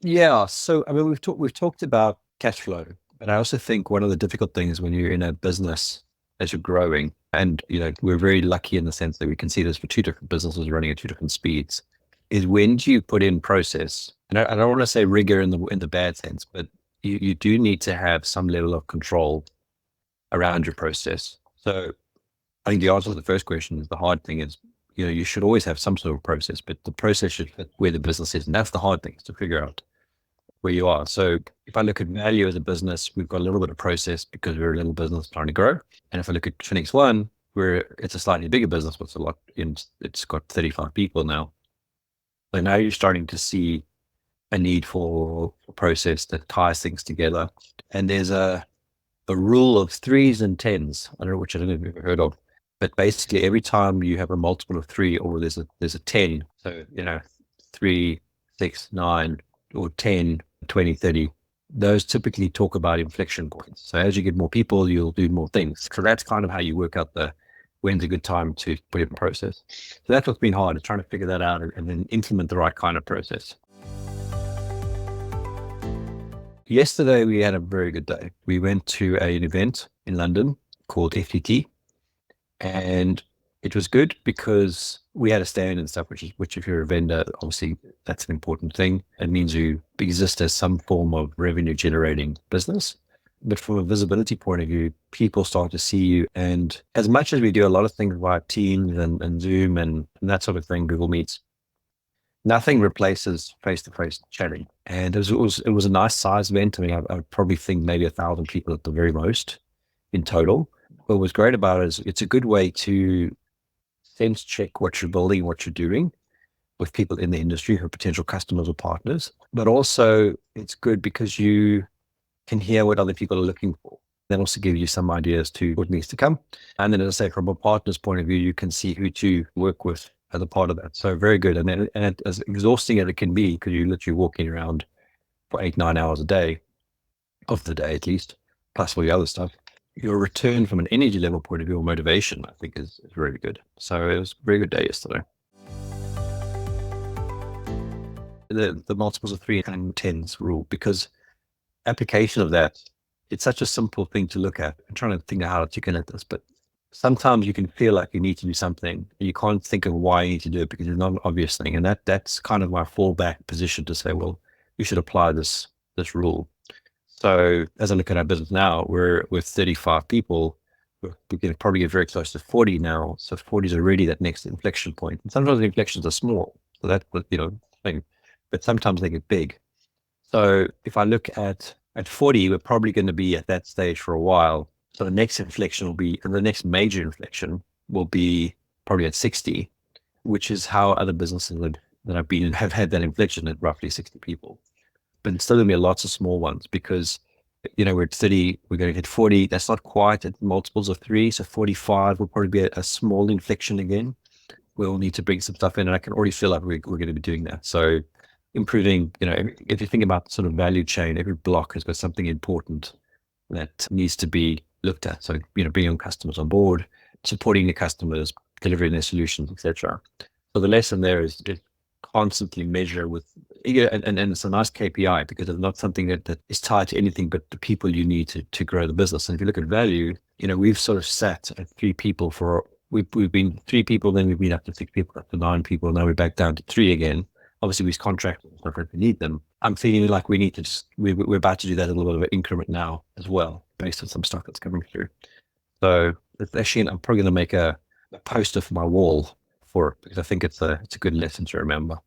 Yeah. So, I mean, we've talked about cash flow, but I also think one of the difficult things when you're in a business as you're growing, and we're very lucky in the sense that we can see this for two different businesses running at two different speeds, is when do you put in process? And I don't want to say rigor in the bad sense, but you do need to have some level of control around your process. So I think the answer to the first question is the hard thing is, you should always have some sort of process, but the process should fit where the business is. And that's the hard thing is to figure out where you are. So if I look at value as a business, we've got a little bit of process because we're a little business trying to grow. And if I look at Phoenix One, it's a slightly bigger business, but it's got 35 people now. So now you're starting to see a need for a process that ties things together. And there's a rule of threes and tens. I don't know which I don't know if you've ever heard of, but basically every time you have a multiple of three or there's a 10, so three, six, nine, or 10, 20, 30. Those typically talk about inflection points. So as you get more people, you'll do more things. So that's kind of how you work out when's a good time to put it in process. So that's what's been hard, is trying to figure that out and then implement the right kind of process. Yesterday, we had a very good day. We went to an event in London called FTT, and it was good because we had a stand and stuff, which if you're a vendor, obviously that's an important thing. It means you exist as some form of revenue generating business. But from a visibility point of view, people start to see you. And as much as we do a lot of things via Teams and Zoom and that sort of thing, Google Meets, nothing replaces face-to-face chatting. And it was a nice size event. I mean, I would probably think maybe 1,000 people at the very most in total. What was great about it is it's a good way to sense check what you're building, what you're doing with people in the industry who are potential customers or partners. But also it's good because you can hear what other people are looking for. That also gives you some ideas to what needs to come. And then, as I say, from a partner's point of view, you can see who to work with as a part of that. So very good. And as exhausting as it can be, because you're literally walking around for 8, 9 hours a day, of the day at least, plus all the other stuff, your return from an energy level point of view or motivation, I think, is really good. So it was a very good day yesterday. The multiples of three and tens rule, because application of that, it's such a simple thing to look at. I'm trying to think of how to connect this, but sometimes you can feel like you need to do something and you can't think of why you need to do it because it's not an obvious thing. And that's kind of my fallback position to say, well, you should apply this rule. So as I look at our business now, we're with 35 people. We're going to probably get very close to 40 now. So 40 is already that next inflection point. And sometimes the inflections are small. So that's thing. But sometimes they get big. So if I look at 40, we're probably going to be at that stage for a while. So the next inflection will be, and the next major inflection will be probably at 60, which is how other businesses that I've been in have had that inflection at roughly 60 people. But it's still going to be lots of small ones because, we're at 30, we're going to hit 40. That's not quite at multiples of three. So 45 will probably be a small inflection again. We'll need to bring some stuff in, and I can already feel like we're going to be doing that. So improving, if you think about sort of value chain, every block has got something important that needs to be looked at. So, bringing customers on board, supporting the customers, delivering their solutions, etc. So the lesson there is just constantly measure with, and it's a nice KPI because it's not something that is tied to anything but the people you need to grow the business. And if you look at value, we've sort of sat at three people we've been three people, then we've been up to six people, up to nine people. Now we're back down to three again. Obviously, we contract if we need them. I'm feeling like we need to we're about to do that a little bit of an increment now as well, based on some stuff that's coming through. So it's actually, I'm probably going to make a poster for my wall for it because I think it's a good lesson to remember.